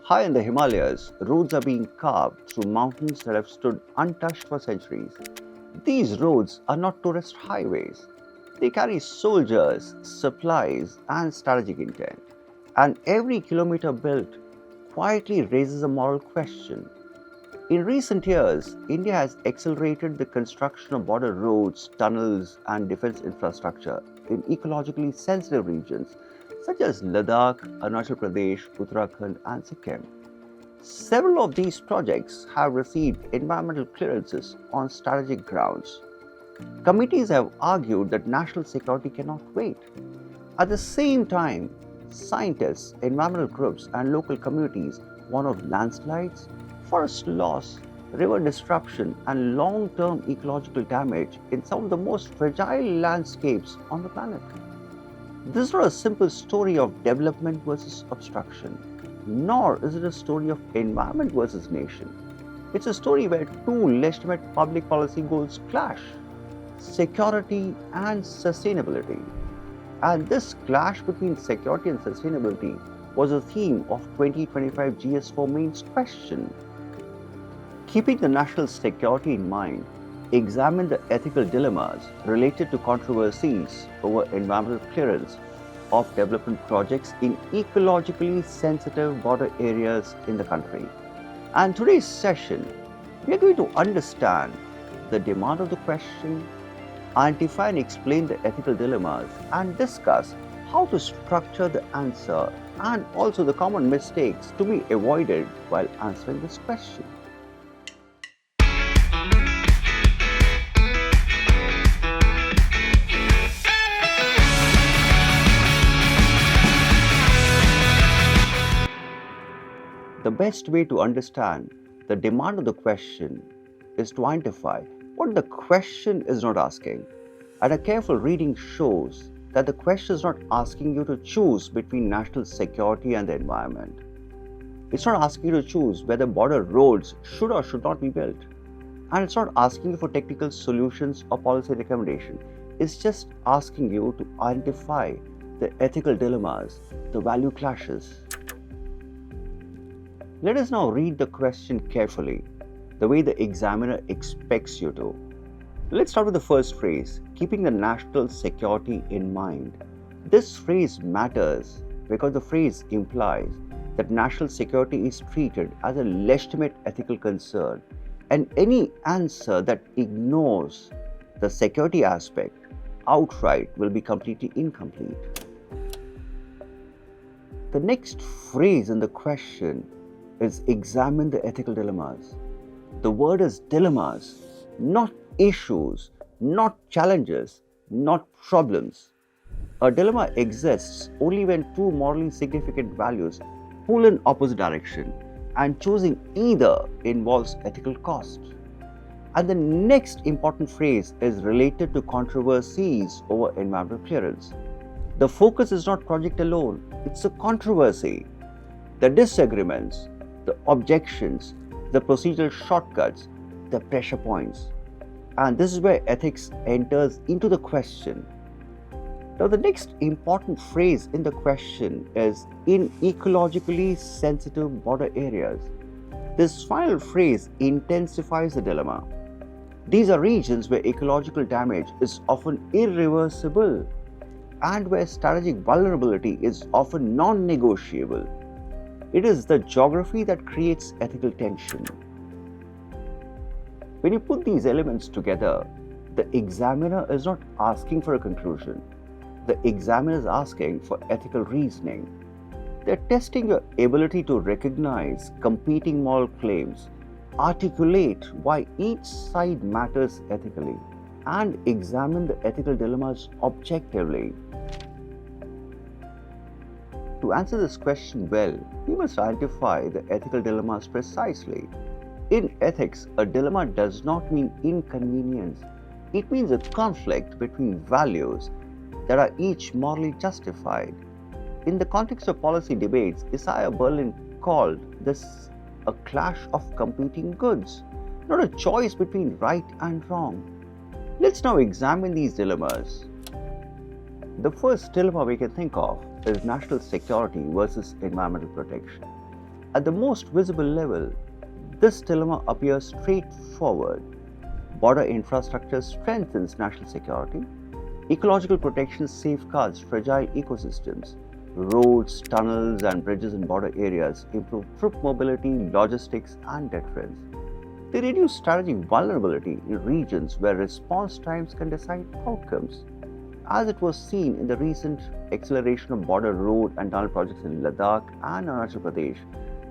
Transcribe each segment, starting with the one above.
High in the Himalayas, roads are being carved through mountains that have stood untouched for centuries. These roads are not tourist highways. They carry soldiers, supplies, and strategic intent. And every kilometer built quietly raises a moral question. In recent years, India has accelerated the construction of border roads, tunnels, and defense infrastructure in ecologically sensitive regions such as Ladakh, Arunachal Pradesh, Uttarakhand, and Sikkim. Several of these projects have received environmental clearances on strategic grounds. Committees have argued that national security cannot wait. At the same time, scientists, environmental groups, and local communities warn of landslides, forest loss, river disruption, and long-term ecological damage in some of the most fragile landscapes on the planet. This is not a simple story of development versus obstruction, nor is it a story of environment versus nation. It's a story where two legitimate public policy goals clash: security and sustainability. And this clash between security and sustainability was a theme of 2025 GS4 mains question. Keeping the national security in mind, examine the ethical dilemmas related to controversies over environmental clearance of development projects in ecologically sensitive border areas in the country. And today's session, we are going to understand the demand of the question, identify and explain the ethical dilemmas, and discuss how to structure the answer and also the common mistakes to be avoided while answering this question. The best way to understand the demand of the question is to identify what the question is not asking. And a careful reading shows that the question is not asking you to choose between national security and the environment. It's not asking you to choose whether border roads should or should not be built. And it's not asking you for technical solutions or policy recommendation. It's just asking you to identify the ethical dilemmas, the value clashes. Let us now read the question carefully, the way the examiner expects you to. Let's start with the first phrase, keeping the national security in mind. This phrase matters because the phrase implies that national security is treated as a legitimate ethical concern, and any answer that ignores the security aspect outright will be completely incomplete. The next phrase in the question is examine the ethical dilemmas. The word is dilemmas, not issues, not challenges, not problems. A dilemma exists only when two morally significant values pull in opposite direction, and choosing either involves ethical cost. And the next important phrase is related to controversies over environmental clearance. The focus is not project alone, it's a controversy. The disagreements, the objections, the procedural shortcuts, the pressure points. And this is where ethics enters into the question. Now, the next important phrase in the question is in ecologically sensitive border areas. This final phrase intensifies the dilemma. These are regions where ecological damage is often irreversible and where strategic vulnerability is often non-negotiable. It is the geography that creates ethical tension. When you put these elements together, the examiner is not asking for a conclusion. The examiner is asking for ethical reasoning. They're testing your ability to recognize competing moral claims, articulate why each side matters ethically, and examine the ethical dilemmas objectively. To answer this question well, we must identify the ethical dilemmas precisely. In ethics, a dilemma does not mean inconvenience. It means a conflict between values that are each morally justified. In the context of policy debates, Isaiah Berlin called this a clash of competing goods, not a choice between right and wrong. Let's now examine these dilemmas. The first dilemma we can think of is national security versus environmental protection. At the most visible level, this dilemma appears straightforward. Border infrastructure strengthens national security. Ecological protection safeguards fragile ecosystems. Roads, tunnels, and bridges in border areas improve troop mobility, logistics, and deterrence. They reduce strategic vulnerability in regions where response times can decide outcomes, as it was seen in the recent acceleration of border road and tunnel projects in Ladakh and Arunachal Pradesh,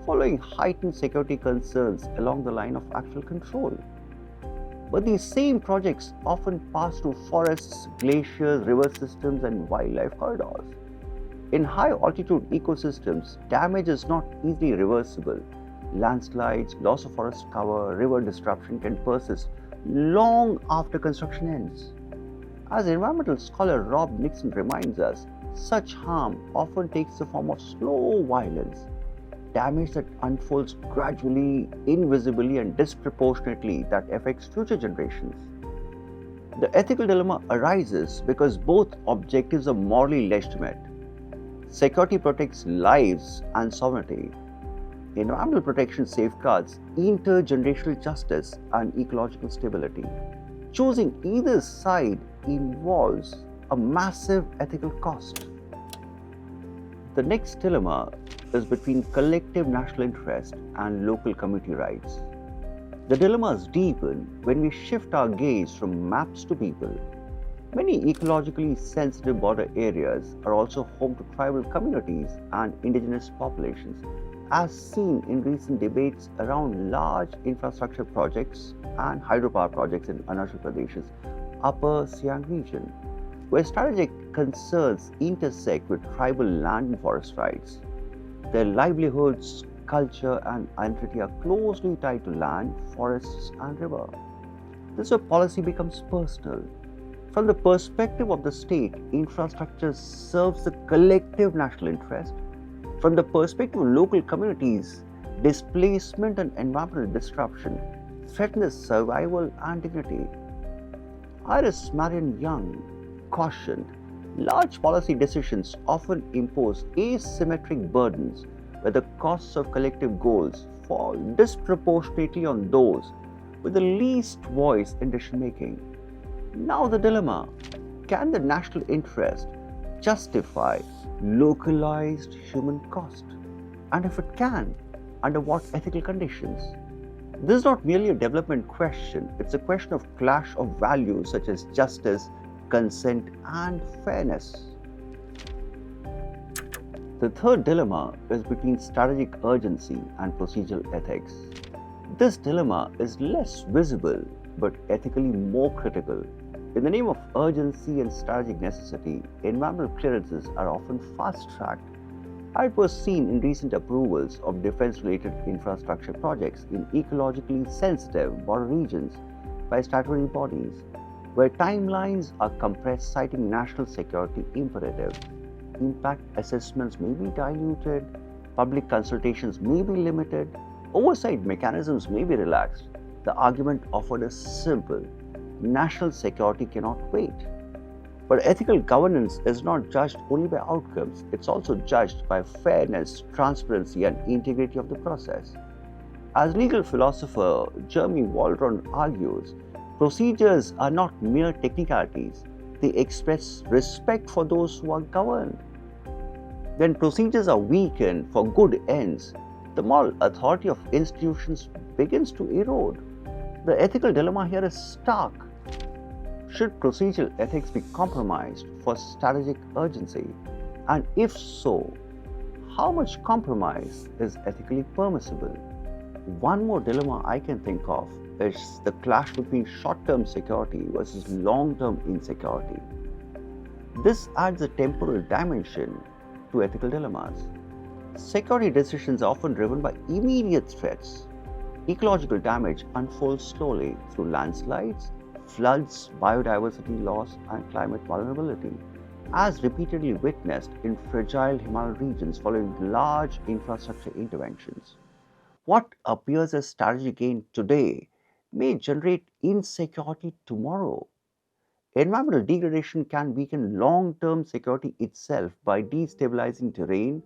following heightened security concerns along the line of actual control. But these same projects often pass through forests, glaciers, river systems, and wildlife corridors. In high altitude ecosystems, damage is not easily reversible. Landslides, loss of forest cover, river disruption can persist long after construction ends. As environmental scholar Rob Nixon reminds us, such harm often takes the form of slow violence, damage that unfolds gradually, invisibly, and disproportionately that affects future generations. The ethical dilemma arises because both objectives are morally legitimate. Security protects lives and sovereignty. Environmental protection safeguards intergenerational justice and ecological stability. Choosing either side involves a massive ethical cost. The next dilemma is between collective national interest and local community rights. The dilemmas deepen when we shift our gaze from maps to people. Many ecologically sensitive border areas are also home to tribal communities and indigenous populations, as seen in recent debates around large infrastructure projects and hydropower projects in Arunachal Pradesh's Upper Siang region, where strategic concerns intersect with tribal land and forest rights. Their livelihoods, culture, and identity are closely tied to land, forests, and river. This is where policy becomes personal. From the perspective of the state, infrastructure serves the collective national interest. From the perspective of local communities, displacement and environmental disruption threaten their survival and dignity. Iris Marion Young cautioned, large policy decisions often impose asymmetric burdens where the costs of collective goals fall disproportionately on those with the least voice in decision making. Now, the dilemma: can the national interest justify localized human cost? And if it can, under what ethical conditions? This is not merely a development question, it's a question of clash of values such as justice, consent, and fairness. The third dilemma is between strategic urgency and procedural ethics. This dilemma is less visible but ethically more critical. In the name of urgency and strategic necessity, environmental clearances are often fast-tracked. It was seen in recent approvals of defense-related infrastructure projects in ecologically sensitive border regions by statutory bodies, where timelines are compressed citing national security imperatives. Impact assessments may be diluted, public consultations may be limited, oversight mechanisms may be relaxed. The argument offered is simple: national security cannot wait. But ethical governance is not judged only by outcomes, it's also judged by fairness, transparency, and integrity of the process. As legal philosopher Jeremy Waldron argues, procedures are not mere technicalities, they express respect for those who are governed. When procedures are weakened for good ends, the moral authority of institutions begins to erode. The ethical dilemma here is stark. Should procedural ethics be compromised for strategic urgency? And if so, how much compromise is ethically permissible? One more dilemma I can think of is the clash between short-term security versus long-term insecurity. This adds a temporal dimension to ethical dilemmas. Security decisions are often driven by immediate threats. Ecological damage unfolds slowly through landslides, floods, biodiversity loss, and climate vulnerability, as repeatedly witnessed in fragile Himalayan regions following large infrastructure interventions. What appears as strategic gain today may generate insecurity tomorrow. Environmental degradation can weaken long term security itself by destabilizing terrain,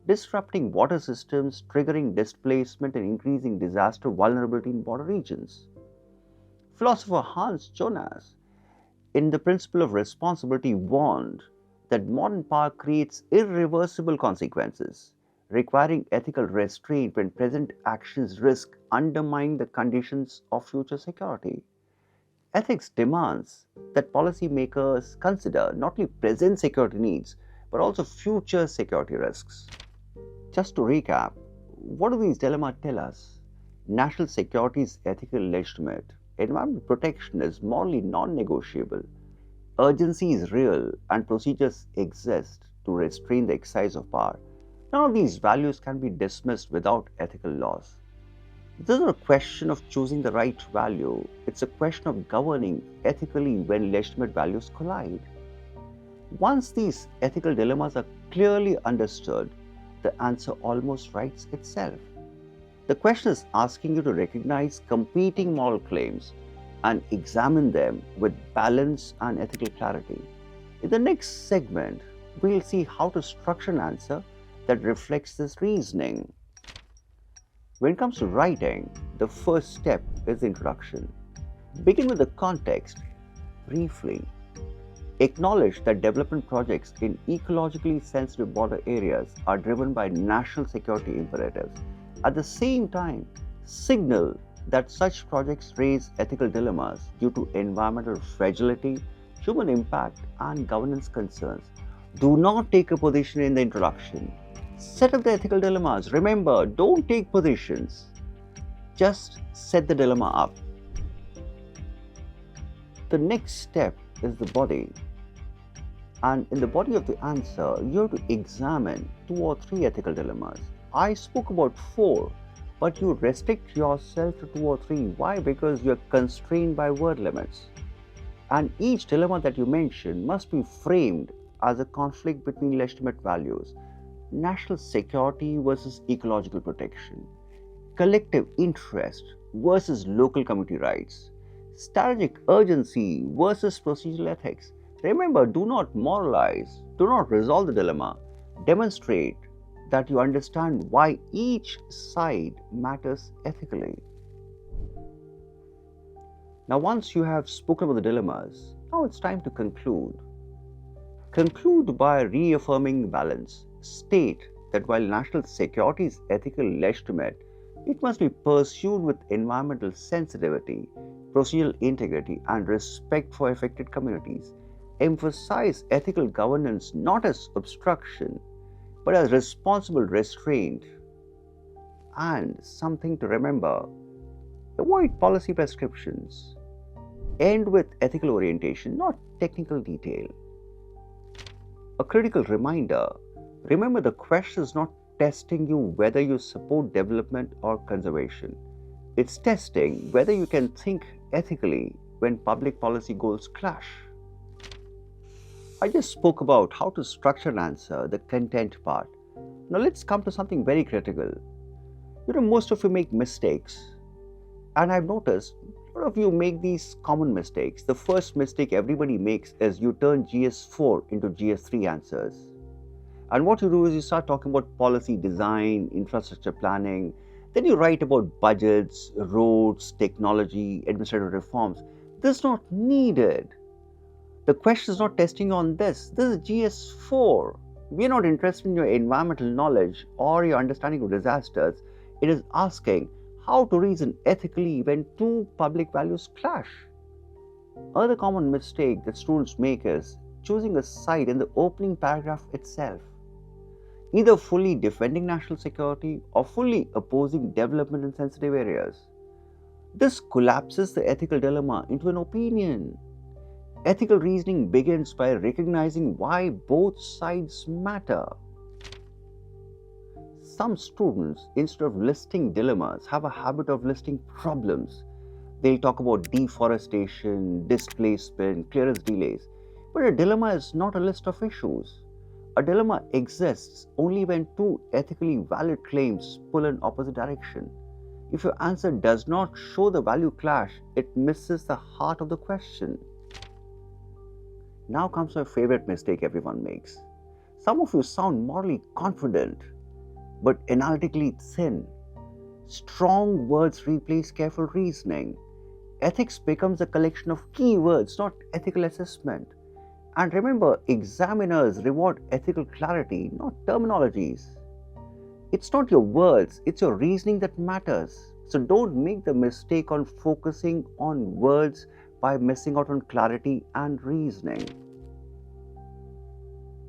disrupting water systems, triggering displacement, and increasing disaster vulnerability in border regions. Philosopher Hans Jonas, in The Principle of Responsibility, warned that modern power creates irreversible consequences, requiring ethical restraint when present actions risk undermining the conditions of future security. Ethics demands that policymakers consider not only present security needs but also future security risks. Just to recap, what do these dilemmas tell us? National security is ethically legitimate, environmental protection is morally non negotiable, urgency is real, and procedures exist to restrain the exercise of power. None of these values can be dismissed without ethical laws. This is not a question of choosing the right value, it's a question of governing ethically when legitimate values collide. Once these ethical dilemmas are clearly understood, the answer almost writes itself. The question is asking you to recognize competing moral claims and examine them with balance and ethical clarity. In the next segment, we'll see how to structure an answer that reflects this reasoning. When it comes to writing, the first step is the introduction. Begin with the context briefly. Acknowledge that development projects in ecologically sensitive border areas are driven by national security imperatives. At the same time, signal that such projects raise ethical dilemmas due to environmental fragility, human impact, and governance concerns. Do not take a position in the introduction. Set up the ethical dilemmas. Remember, don't take positions. Just set the dilemma up. The next step is the body. And in the body of the answer, you have to examine 2 or 3 ethical dilemmas. I spoke about 4, but you restrict yourself to 2 or 3. Why? Because you are constrained by word limits. And each dilemma that you mention must be framed as a conflict between legitimate values: national security versus ecological protection, collective interest versus local community rights, strategic urgency versus procedural ethics. Remember, do not moralize, do not resolve the dilemma, demonstrate that you understand why each side matters ethically. Now, once you have spoken about the dilemmas, now it's time to conclude. Conclude by reaffirming balance. State that while national security is ethically legitimate, it must be pursued with environmental sensitivity, procedural integrity, and respect for affected communities. Emphasize ethical governance not as obstruction, but as responsible restraint. And something to remember: avoid policy prescriptions. End with ethical orientation, not technical detail. A critical reminder: remember, the question is not testing you whether you support development or conservation. It's testing whether you can think ethically when public policy goals clash. I just spoke about how to structure an answer, the content part. Now let's come to something very critical. Most of you make mistakes, and I've noticed a lot of you make these common mistakes. The first mistake everybody makes is you turn GS4 into GS3 answers. And what you do is you start talking about policy design, infrastructure planning, then you write about budgets, roads, technology, administrative reforms. This is not needed. The question is not testing on this. This is GS4. We are not interested in your environmental knowledge or your understanding of disasters. It is asking how to reason ethically when 2 public values clash. Another common mistake that students make is choosing a side in the opening paragraph itself, either fully defending national security or fully opposing development in sensitive areas. This collapses the ethical dilemma into an opinion. Ethical reasoning begins by recognizing why both sides matter. Some students, instead of listing dilemmas, have a habit of listing problems. They'll talk about deforestation, displacement, clearance delays. But a dilemma is not a list of issues. A dilemma exists only when 2 ethically valid claims pull in opposite direction. If your answer does not show the value clash, it misses the heart of the question. Now comes my favorite mistake everyone makes. Some of you sound morally confident, but analytically thin. Strong words replace careful reasoning. Ethics becomes a collection of keywords, not ethical assessment. And remember, examiners reward ethical clarity, not terminologies. It's not your words, it's your reasoning that matters. So don't make the mistake on focusing on words by missing out on clarity and reasoning.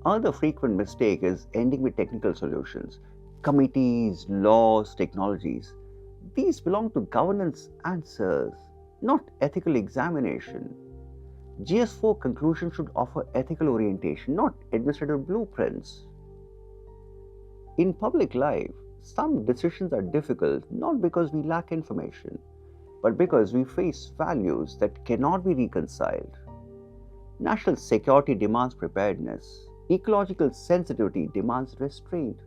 Another frequent mistake is ending with technical solutions. Committees, laws, technologies. These belong to governance answers, not ethical examination. GS4 conclusion should offer ethical orientation, not administrative blueprints. In public life, some decisions are difficult not because we lack information, but because we face values that cannot be reconciled. National security demands preparedness, ecological sensitivity demands restraint,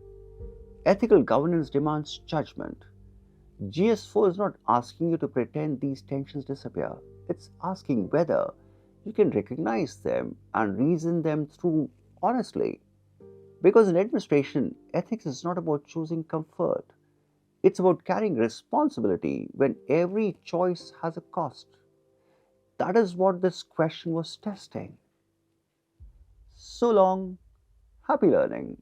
ethical governance demands judgment. GS4 is not asking you to pretend these tensions disappear, it's asking whether you can recognize them and reason them through honestly. Because in administration, ethics is not about choosing comfort, it's about carrying responsibility when every choice has a cost. That is what this question was testing. So long, happy learning.